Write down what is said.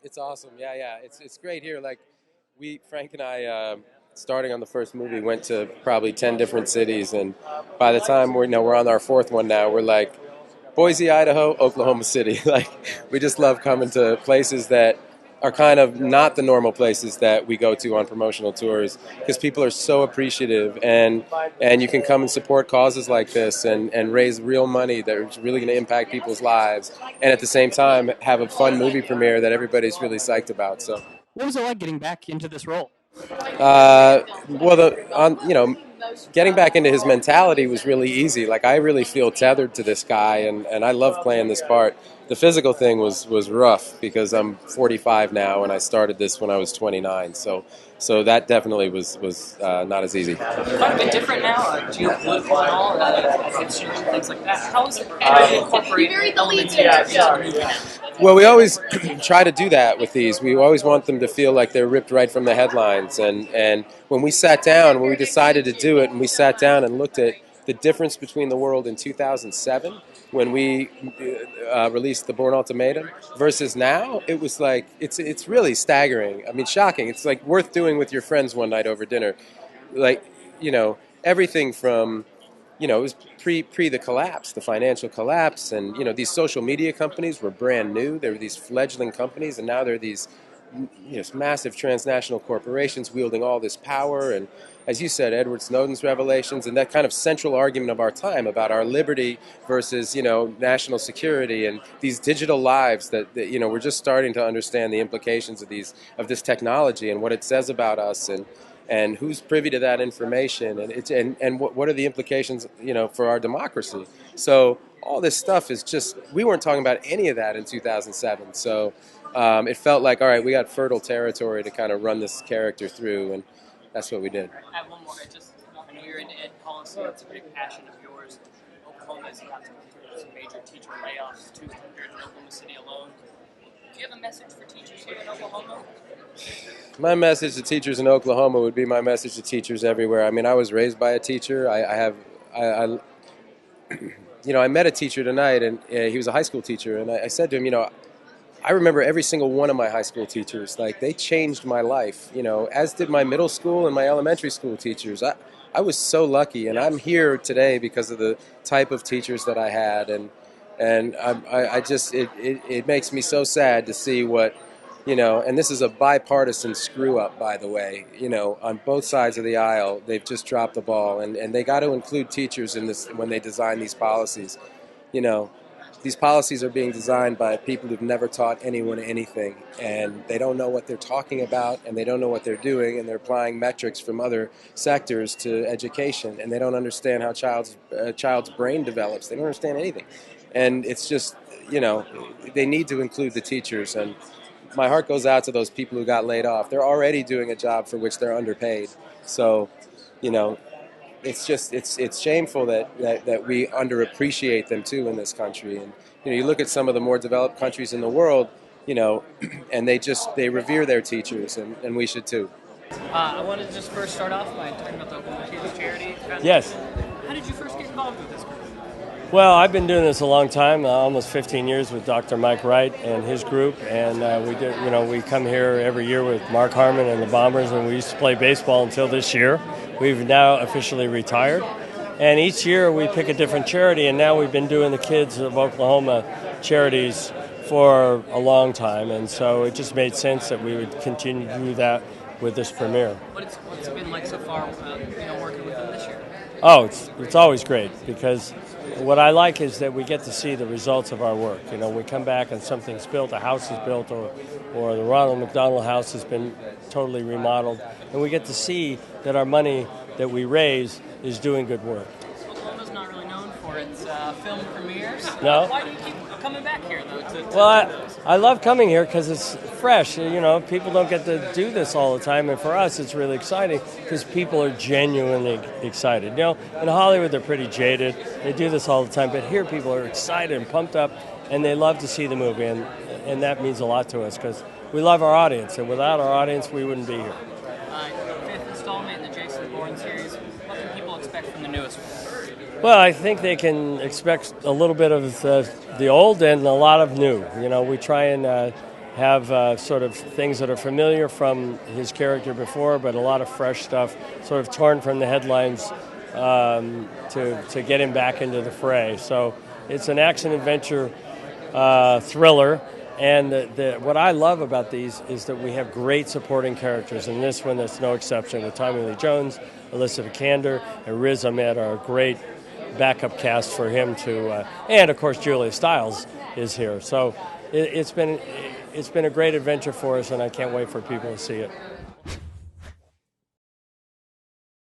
It's awesome. Yeah. It's great here. Like Frank and I, starting on the first movie, went to probably 10 different cities, and by the time we're on our fourth one now, we're like Boise, Idaho, Oklahoma City. Like we just love coming to places that are kind of not the normal places that we go to on promotional tours because people are so appreciative and you can come and support causes like this and raise real money that's really going to impact people's lives and at the same time have a fun movie premiere that everybody's really psyched about. So What was it like getting back into this role? well, getting back into his mentality was really easy. Like I really feel tethered to this guy, and I love playing this part. The physical thing was rough because I'm 45 now, and I started this when I was 29. So that definitely was not as easy. Quite a bit different now, geopolitical and all, things like that. How is it incorporate elements into the movie now? Well, we always try to do that with these. We always want them to feel like they're ripped right from the headlines. And when we decided to do it, and we sat down and looked at the difference between the world in 2007, when we released the Bourne ultimatum, versus now, it was like, it's really staggering. I mean, shocking. It's like worth doing with your friends one night over dinner. Like, everything from it was pre the collapse, the financial collapse, and these social media companies were brand new. They were these fledgling companies, and now they're these massive transnational corporations wielding all this power. And as you said, Edward Snowden's revelations and that kind of central argument of our time about our liberty versus national security and these digital lives that we're just starting to understand the implications of this technology and what it says about us and who's privy to that information, and what are the implications, for our democracy. So all this stuff is just, we weren't talking about any of that in 2007. So it felt like, all right, we got fertile territory to kind of run this character through, and that's what we did. I have one more. I know you're into ed policy. It's a big passion of yours. Oklahoma has got some major teacher layoffs, 200 in Oklahoma City alone. Do you have a message for teachers here in Oklahoma? My message to teachers in Oklahoma would be my message to teachers everywhere. I mean, I was raised by a teacher. I met a teacher tonight, and he was a high school teacher, and I said to him, I remember every single one of my high school teachers. Like, they changed my life, as did my middle school and my elementary school teachers. I was so lucky, and I'm here today because of the type of teachers that I had, and it makes me so sad to see what, and this is a bipartisan screw up, by the way, on both sides of the aisle. They've just dropped the ball, and they got to include teachers in this when they design these policies. These policies are being designed by people who've never taught anyone anything, and they don't know what they're talking about, and they don't know what they're doing, and they're applying metrics from other sectors to education, and they don't understand how a child's brain develops. They don't understand anything. And it's just, they need to include the teachers, and my heart goes out to those people who got laid off. They're already doing a job for which they're underpaid. So, it's just it's shameful that we underappreciate them too in this country. And you look at some of the more developed countries in the world, and they revere their teachers, and we should too. I wanted to just first start off by talking about the Oklahoma Teachers Charity. Yes. How did you first get involved with this group? Well, I've been doing this a long time, almost 15 years with Dr. Mike Wright and his group, and we come here every year with Mark Harmon and the Bombers, and we used to play baseball until this year. We've now officially retired, and each year we pick a different charity, and now we've been doing the Kids of Oklahoma charities for a long time, and so it just made sense that we would continue to do that with this premiere. What's it been like so far, working with them this year? Oh, it's always great, because what I like is that we get to see the results of our work. We come back and something's built, a house is built, or the Ronald McDonald House has been totally remodeled, and we get to see that our money that we raise is doing good work. Oklahoma's not really known for its film premieres. No. Why do you keep coming back here, though? Well, I love coming here because it's fresh. People don't get to do this all the time, and for us, it's really exciting because people are genuinely excited. In Hollywood, they're pretty jaded. They do this all the time, but here, people are excited and pumped up, and they love to see the movie, and that means a lot to us because we love our audience, and without our audience, we wouldn't be here. Fifth installment in the Jason Bourne series. What can people expect from the newest one? Well, I think they can expect a little bit of the old and a lot of new. We try and have sort of things that are familiar from his character before, but a lot of fresh stuff, sort of torn from the headlines to get him back into the fray. So it's an action-adventure thriller. And what I love about these is that we have great supporting characters. And this one, that's no exception, with Tommy Lee Jones, Alyssa Vikander, and Riz Ahmed are a great backup cast for him to... and, of course, Julia Stiles is here. So it's been a great adventure for us, and I can't wait for people to see it.